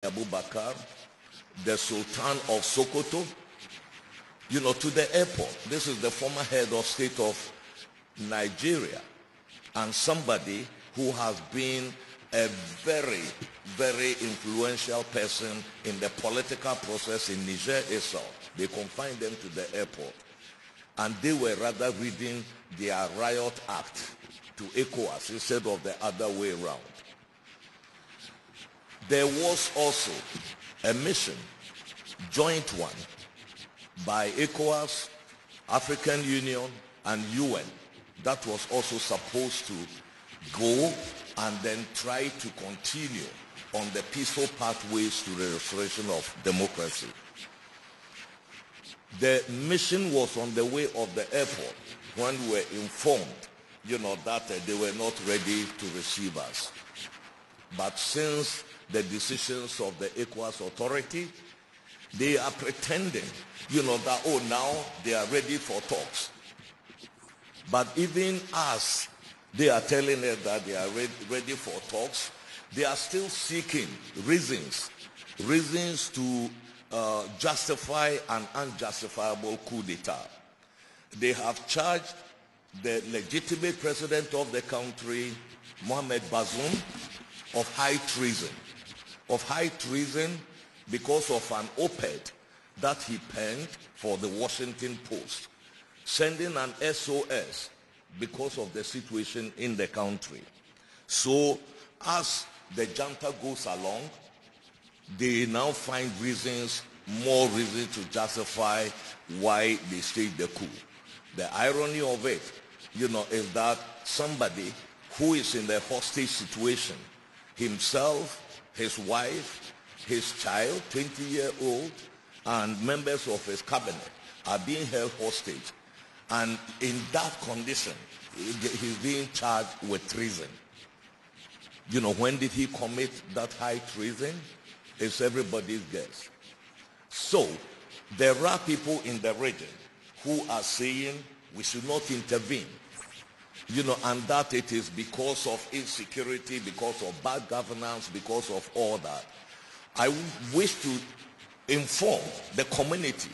Abubakar, the Sultan of Sokoto, to the airport. This is the former head of state of Nigeria, and somebody who has been a very, very influential person in the political process in Niger itself. They confined them to the airport, and they were rather reading their riot act to ECOWAS instead of the other way around. There was also a mission, joint one, by ECOWAS, African Union, and UN that was also supposed to go and then try to continue on the peaceful pathways to the restoration of democracy. The mission was on the way of the airport when we were informed, that they were not ready to receive us. But since the decisions of the ECOWAS authority, they are pretending, that, now they are ready for talks. But even as they are telling us that they are ready for talks, they are still seeking reasons to justify an unjustifiable coup d'etat. They have charged the legitimate president of the country, Mohamed Bazoum, of high treason. Of high treason because of an op-ed that he penned for the Washington Post, sending an SOS because of the situation in the country. So as the junta goes along, they now find more reasons to justify why they staged the coup. The irony of it, is that somebody who is in the hostage situation, himself, his wife, his child, 20-year-old, and members of his cabinet are being held hostage. And in that condition, he's being charged with treason. When did he commit that high treason? It's everybody's guess. So, there are people in the region who are saying we should not intervene. And that it is because of insecurity, because of bad governance, because of all that. I wish to inform the community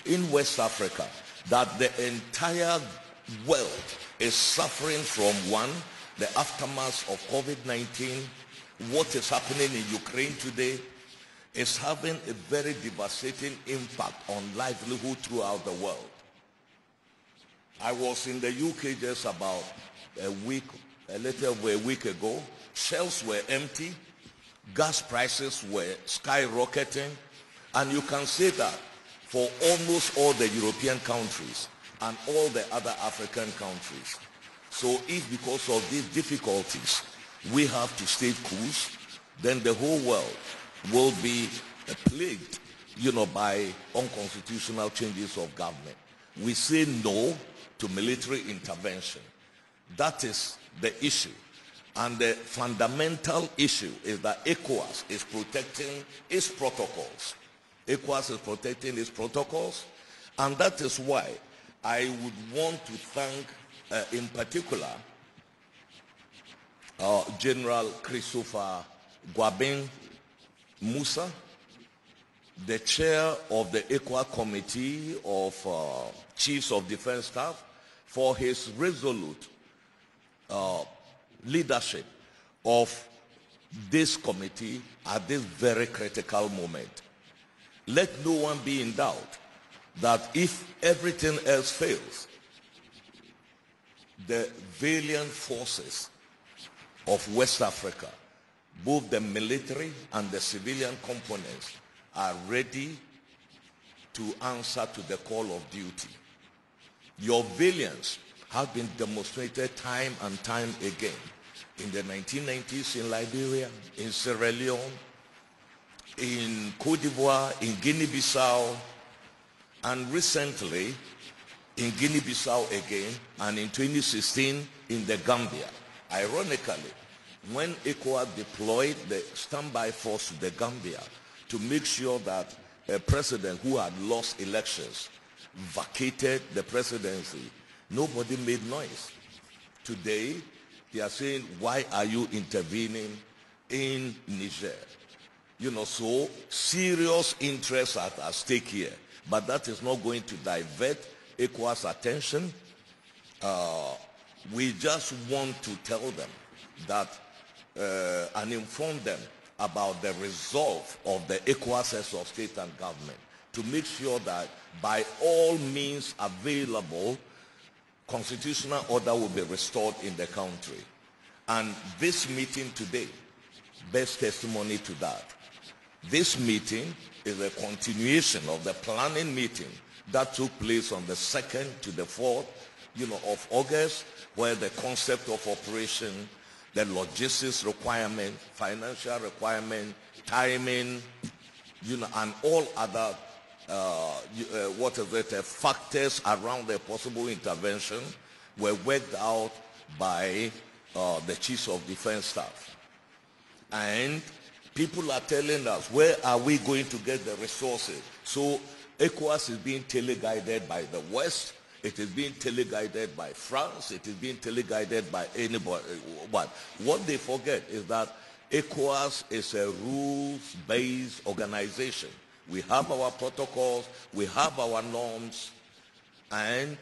in West Africa that the entire world is suffering from, one, the aftermath of COVID-19. What is happening in Ukraine today is having a very devastating impact on livelihood throughout the world. I was in the UK just about a little over a week ago. Shelves were empty. Gas prices were skyrocketing. And you can say that for almost all the European countries and all the other African countries. So if because of these difficulties we have to stage coups, then the whole world will be plagued, by unconstitutional changes of government. We say no to military intervention. That is the issue. And the fundamental issue is that ECOWAS is protecting its protocols. ECOWAS is protecting its protocols, and that is why I would want to thank, in particular, General Christopher Gwabin Musa, the chair of the ECOWAS Committee of Chiefs of Defense Staff, for his resolute leadership of this committee at this very critical moment. Let no one be in doubt that if everything else fails, the valiant forces of West Africa, both the military and the civilian components, are ready to answer to the call of duty. Your valiance has been demonstrated time and time again. In the 1990s in Liberia, in Sierra Leone, in Cote d'Ivoire, in Guinea-Bissau, and recently in Guinea-Bissau again, and in 2016 in the Gambia. Ironically, when ECOWAS deployed the standby force to the Gambia to make sure that a president who had lost elections vacated the presidency, nobody made noise. Today, they are saying, why are you intervening in Niger? So serious interests are at stake here. But that is not going to divert ECOWAS attention. We just want to tell them that and inform them about the resolve of the ECOWAS heads of state and government to make sure that by all means available, constitutional order will be restored in the country. And this meeting today bears testimony to that. This meeting is a continuation of the planning meeting that took place on the 2nd to the 4th, of August, where the concept of operation, the logistics requirement, financial requirement, timing, and all other factors around the possible intervention were worked out by the chiefs of defense staff. And people are telling us, where are we going to get the resources? So ECOWAS is being teleguided by the West. It is being teleguided by France. It is being teleguided by anybody. But what they forget is that ECOWAS is a rules-based organization. We have our protocols, we have our norms, and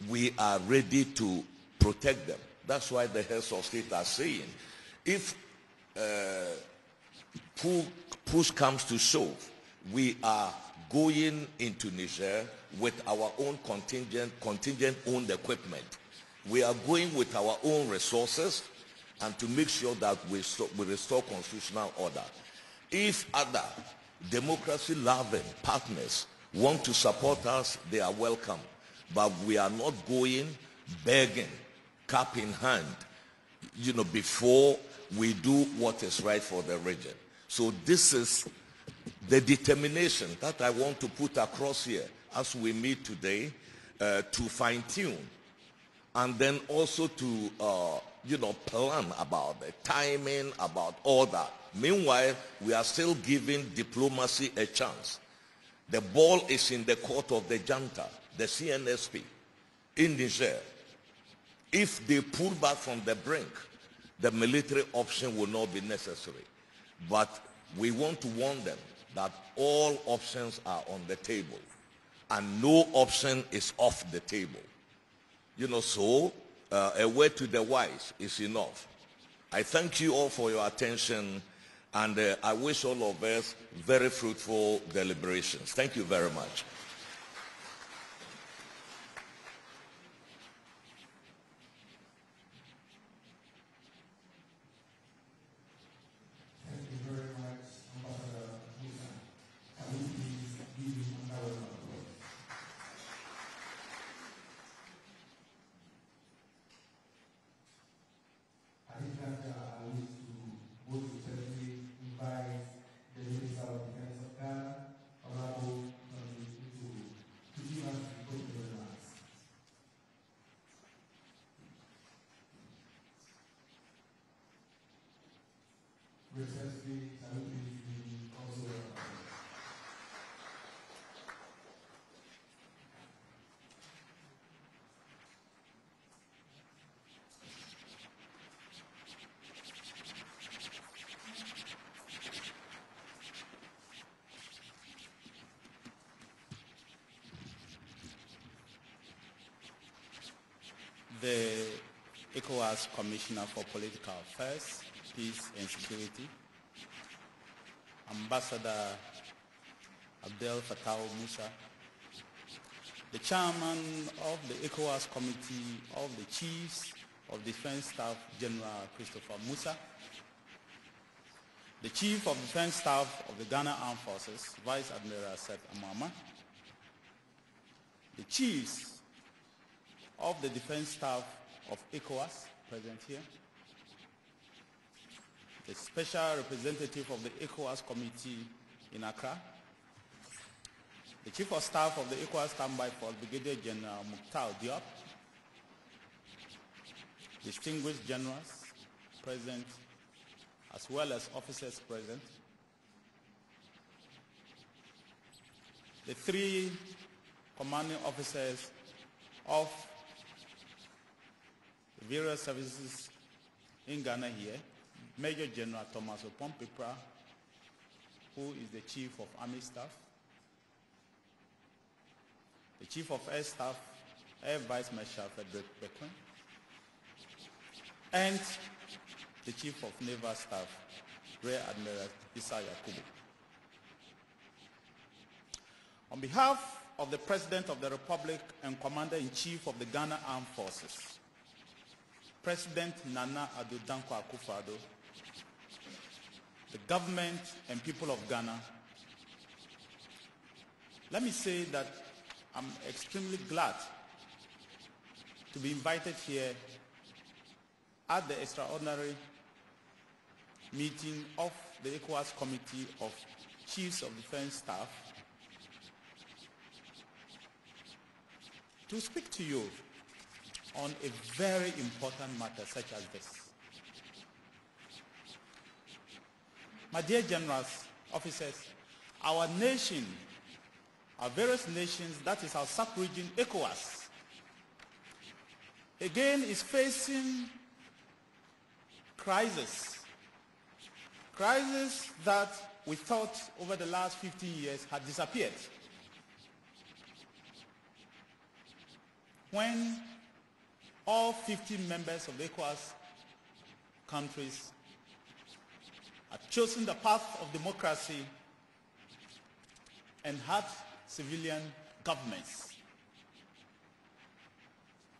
we are ready to protect them. That's why the heads of state are saying, if push comes to shove, we are going into Niger with our own contingent-owned equipment. We are going with our own resources and to make sure that we restore constitutional order. If other democracy-loving partners want to support us, they are welcome. But we are not going begging, cap in hand, before we do what is right for the region. So this is the determination that I want to put across here as we meet today, to fine-tune and then also to plan about the timing, about all that. Meanwhile, we are still giving diplomacy a chance. The ball is in the court of the junta, the CNSP, in Niger. If they pull back from the brink, the military option will not be necessary. But we want to warn them that all options are on the table and no option is off the table. So a word to the wise is enough. I thank you all for your attention, and I wish all of us very fruitful deliberations. Thank you very much. The ECOWAS Commissioner for Political Affairs, Peace and Security, Ambassador Abdel Fattah Musa, the Chairman of the ECOWAS Committee of the Chiefs of Defense Staff, General Christopher Musa, the Chief of Defense Staff of the Ghana Armed Forces, Vice Admiral Seth Amama, the Chiefs of the Defense Staff of ECOWAS, present here, the Special Representative of the ECOWAS Committee in Accra, the Chief of Staff of the ECOWAS Standby Force, Brigadier General Mukhtar Diop, distinguished generals present, as well as officers present, the three commanding officers of various services in Ghana here, Major General Thomas Opompipra, who is the Chief of Army Staff, the Chief of Air Staff, Air Vice Marshal Frederick Bequem, and the Chief of Naval Staff, Rear Admiral Issa Yakubu. On behalf of the President of the Republic and Commander-in-Chief of the Ghana Armed Forces, President Nana Addo Dankwa Akufo-Addo, the government and people of Ghana, let me say that I'm extremely glad to be invited here at the extraordinary meeting of the ECOWAS Committee of Chiefs of Defense Staff to speak to you on a very important matter such as this. My dear generals, officers, our nation, our various nations, that is our sub-region ECOWAS, again is facing crisis that we thought over the last 15 years had disappeared. When all 15 members of the ECOWAS countries had chosen the path of democracy and had civilian governments,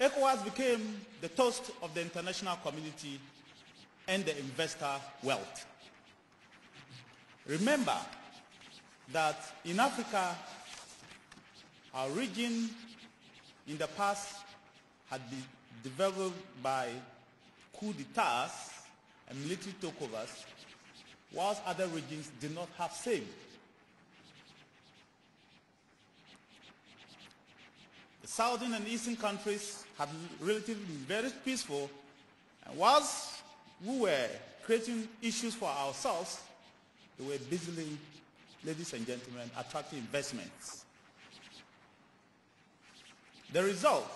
ECOWAS became the toast of the international community and the investor wealth. Remember that in Africa, our region in the past had been developed by coup d'etats and military takeovers, whilst other regions did not have same. The southern and eastern countries had relatively been very peaceful, and whilst we were creating issues for ourselves, they were busily, ladies and gentlemen, attracting investments. The result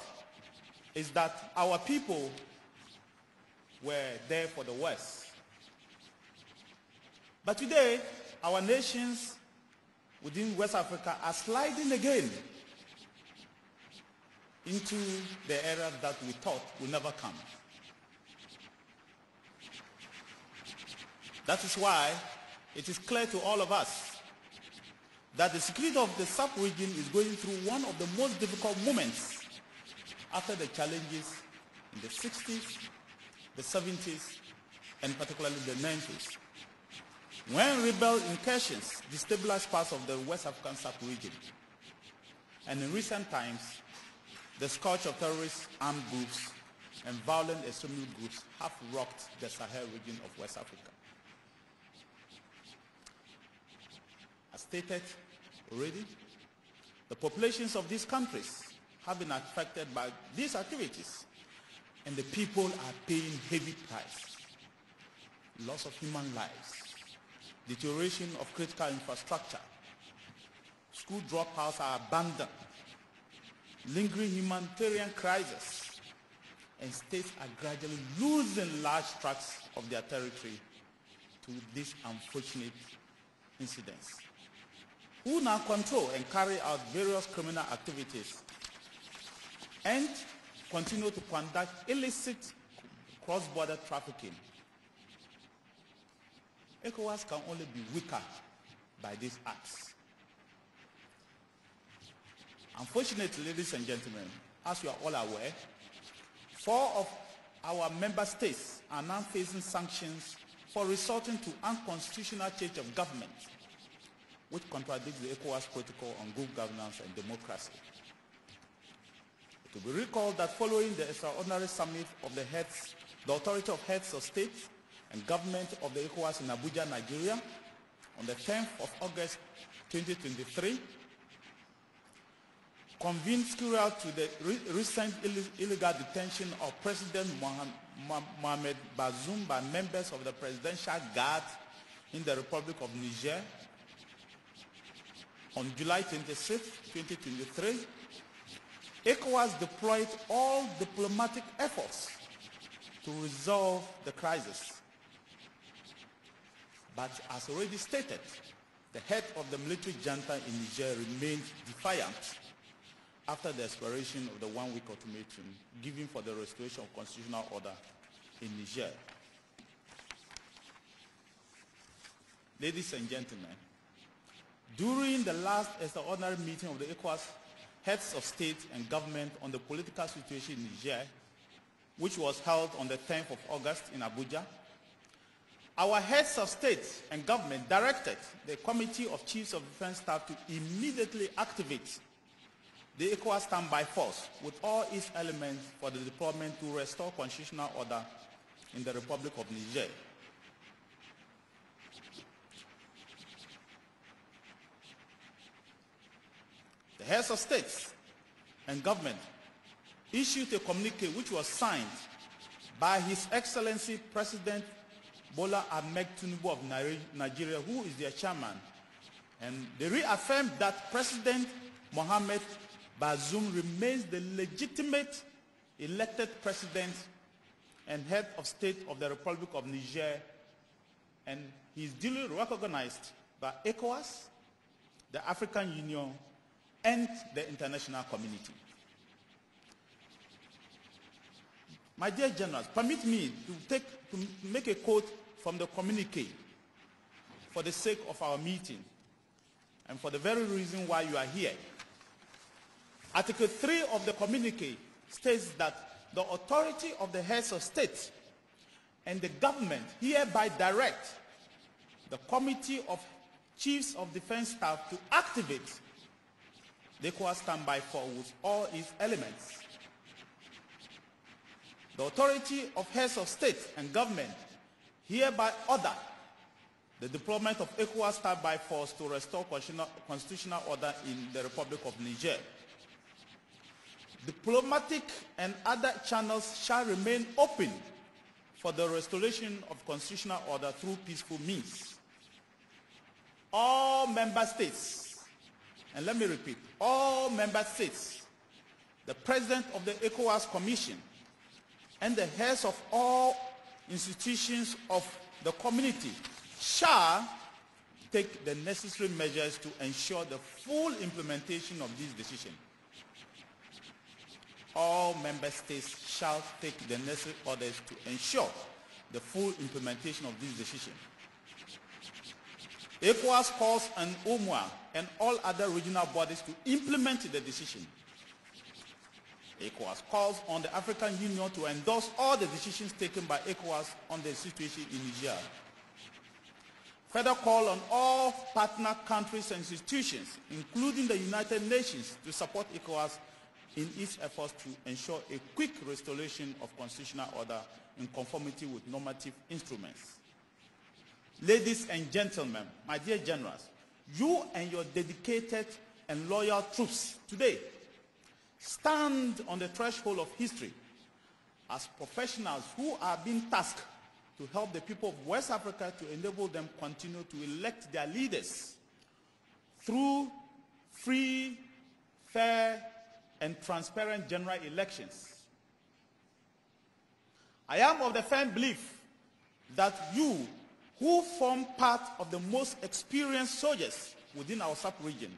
is that our people were there for the West. But today, our nations within West Africa are sliding again into the era that we thought would never come. That is why it is clear to all of us that the security of the sub-region is going through one of the most difficult moments after the challenges in the 60s, the 70s, and particularly the 90s, when rebel incursions destabilized parts of the West African sub-region. And in recent times, the scourge of terrorist armed groups and violent extremist groups have rocked the Sahel region of West Africa. As stated already, the populations of these countries have been affected by these activities, and the people are paying heavy price. Loss of human lives, deterioration of critical infrastructure, school dropouts are abandoned, lingering humanitarian crisis, and states are gradually losing large tracts of their territory to these unfortunate incidents. Who now control and carry out various criminal activities and continue to conduct illicit cross-border trafficking. ECOWAS can only be weaker by these acts. Unfortunately, ladies and gentlemen, as you are all aware, 4 of our member states are now facing sanctions for resorting to unconstitutional change of government, which contradicts the ECOWAS protocol on good governance and democracy. It will be recalled that following the extraordinary summit of the Authority of Heads of State and Government of the ECOWAS in Abuja, Nigeria, on the 10th of August 2023, convened scurrial to the recent illegal detention of President Mohamed Bazoum by members of the Presidential Guard in the Republic of Niger on July 26, 2023, ECOWAS deployed all diplomatic efforts to resolve the crisis. But as already stated, The head of the military junta in Niger remained defiant after the expiration of the one-week ultimatum given for the restoration of constitutional order in Niger. Ladies and gentlemen, during the last extraordinary meeting of the ECOWAS heads of state and government on the political situation in Niger, which was held on the 10th of August in Abuja, our heads of state and government directed the Committee of Chiefs of Defense Staff to immediately activate the ECOWAS standby force with all its elements for the deployment to restore constitutional order in the Republic of Niger. The heads of states and government issued a communique which was signed by His Excellency President Bola Ahmed Tinubu of Nigeria, who is their chairman. And they reaffirmed that President Mohamed Bazoum remains the legitimate elected president and head of state of the Republic of Niger, and he is duly recognized by ECOWAS, the African Union, and the international community. My dear generals, permit me to make a quote from the communique for the sake of our meeting and for the very reason why you are here. Article 3 of the communique states that the authority of the heads of state and the government hereby direct the Committee of Chiefs of Defense Staff to activate the ECOWAS standby force with all its elements. The authority of heads of state and government hereby order the deployment of ECOWAS standby force to restore constitutional order in the Republic of Niger. Diplomatic and other channels shall remain open for the restoration of constitutional order through peaceful means. All member states, and let me repeat, all member states, the President of the ECOWAS Commission, and the heads of all institutions of the community shall take the necessary measures to ensure the full implementation of this decision. All member states shall take the necessary orders to ensure the full implementation of this decision. ECOWAS calls on UMOA and all other regional bodies to implement the decision. ECOWAS calls on the African Union to endorse all the decisions taken by ECOWAS on the situation in Niger. Further call on all partner countries and institutions, including the United Nations, to support ECOWAS in its efforts to ensure a quick restoration of constitutional order in conformity with normative instruments. Ladies and gentlemen, my dear generals, you and your dedicated and loyal troops today stand on the threshold of history as professionals who are being tasked to help the people of West Africa to enable them continue to elect their leaders through free, fair, and transparent general elections. I am of the firm belief that you, who form part of the most experienced soldiers within our sub-region,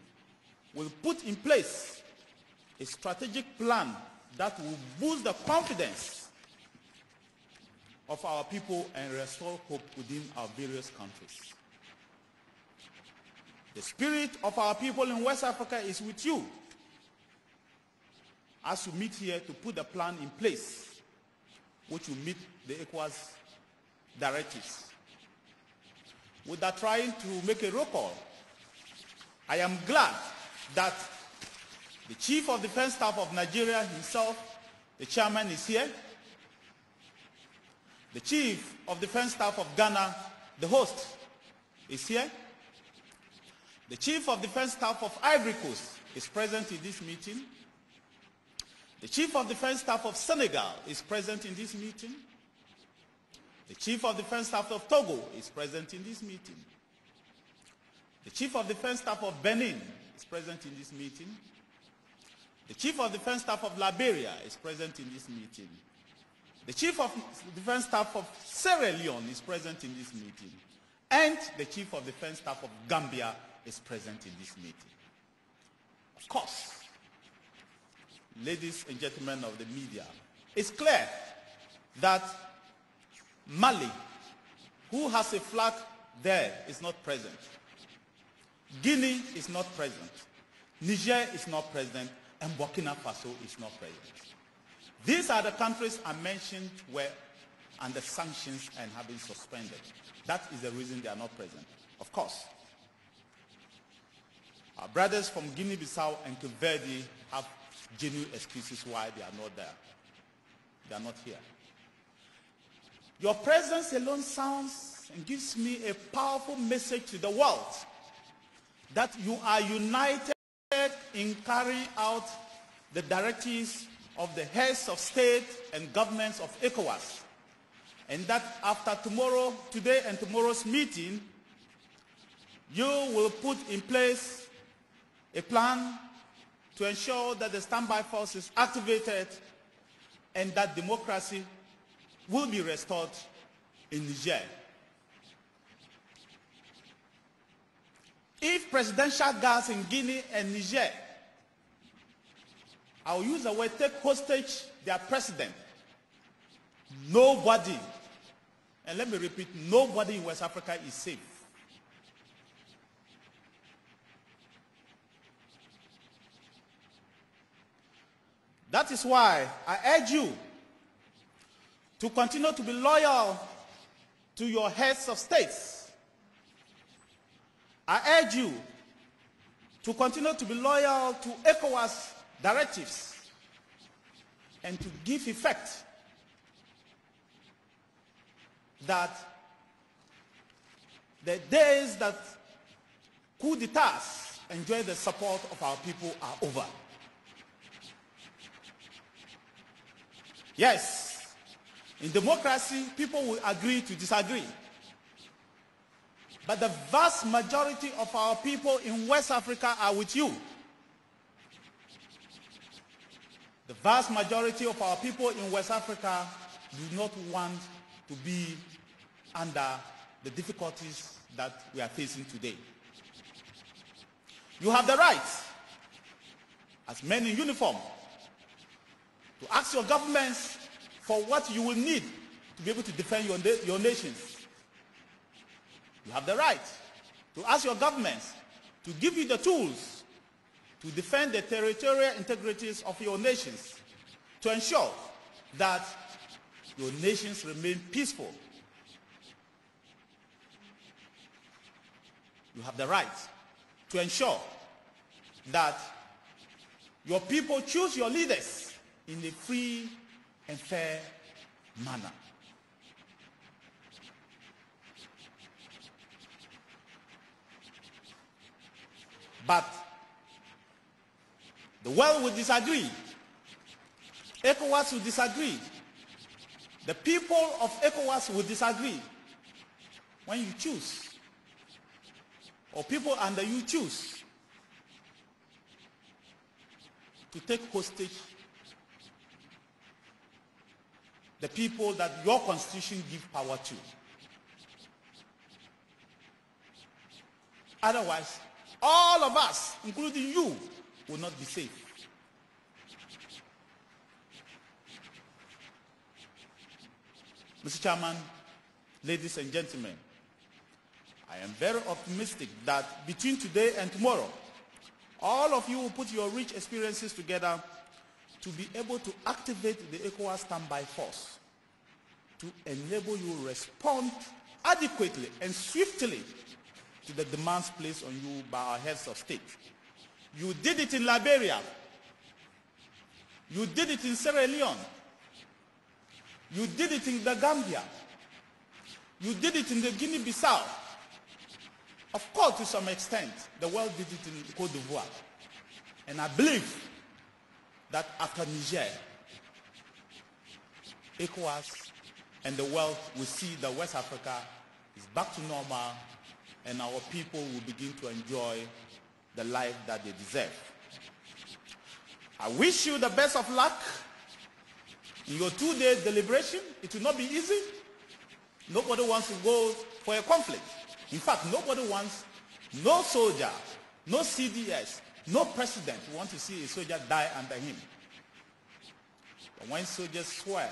will put in place a strategic plan that will boost the confidence of our people and restore hope within our various countries. The spirit of our people in West Africa is with you as you meet here to put the plan in place which will meet the ECOWAS directives. Without trying to make a roll call, I am glad that the Chief of Defense Staff of Nigeria himself, the chairman, is here. The Chief of Defense Staff of Ghana, the host, is here. The Chief of Defense Staff of Ivory Coast is present in this meeting. The Chief of Defense Staff of Senegal is present in this meeting. The Chief of Defense Staff of Togo is present in this meeting. The Chief of Defense Staff of Benin is present in this meeting. The Chief of Defense Staff of Liberia is present in this meeting. The Chief of Defense Staff of Sierra Leone is present in this meeting. And the Chief of Defense Staff of Gambia is present in this meeting. Of course, ladies and gentlemen of the media, it's clear that Mali, who has a flag there, is not present. Guinea is not present. Niger is not present. And Burkina Faso is not present. These are the countries I mentioned were under sanctions and have been suspended. That is the reason they are not present. Of course, our brothers from Guinea-Bissau and Cape Verde have genuine excuses why they are not there. They are not here. Your presence alone sounds and gives me a powerful message to the world that you are united in carrying out the directives of the heads of state and governments of ECOWAS, and that after today and tomorrow's meeting, you will put in place a plan to ensure that the standby force is activated and that democracy will be restored in Niger. If presidential guards in Guinea and Niger, I will use the word, take hostage their president, nobody, and let me repeat, nobody in West Africa is safe. That is why I urge you to continue to be loyal to your heads of states. I urge you to continue to be loyal to ECOWAS directives and to give effect that the days that coup d'etats enjoy the support of our people are over. Yes, in democracy, people will agree to disagree. But the vast majority of our people in West Africa are with you. The vast majority of our people in West Africa do not want to be under the difficulties that we are facing today. You have the right, as men in uniform, to ask your governments for what you will need to be able to defend your nations. You have the right to ask your governments to give you the tools to defend the territorial integrities of your nations, to ensure that your nations remain peaceful. You have the right to ensure that your people choose your leaders in a free and fair manner. But the world will disagree. ECOWAS will disagree. The people of ECOWAS will disagree when you choose, or people under you choose, to take hostage the people that your constitution gives power to. Otherwise, all of us, including you, will not be safe. Mr. Chairman, ladies and gentlemen, I am very optimistic that between today and tomorrow, all of you will put your rich experiences together to be able to activate the ECOWAS standby force to enable you to respond adequately and swiftly to the demands placed on you by our heads of state. You did it in Liberia. You did it in Sierra Leone. You did it in the Gambia. You did it in the Guinea-Bissau. Of course, to some extent, the world did it in Côte d'Ivoire. And I believe that after Niger, ECOWAS and the world will see that West Africa is back to normal and our people will begin to enjoy the life that they deserve. I wish you the best of luck in your 2-day deliberation. It will not be easy. Nobody wants to go for a conflict. In fact, nobody wants No soldier, no CDS, no president want to see a soldier die under him. But when soldiers swear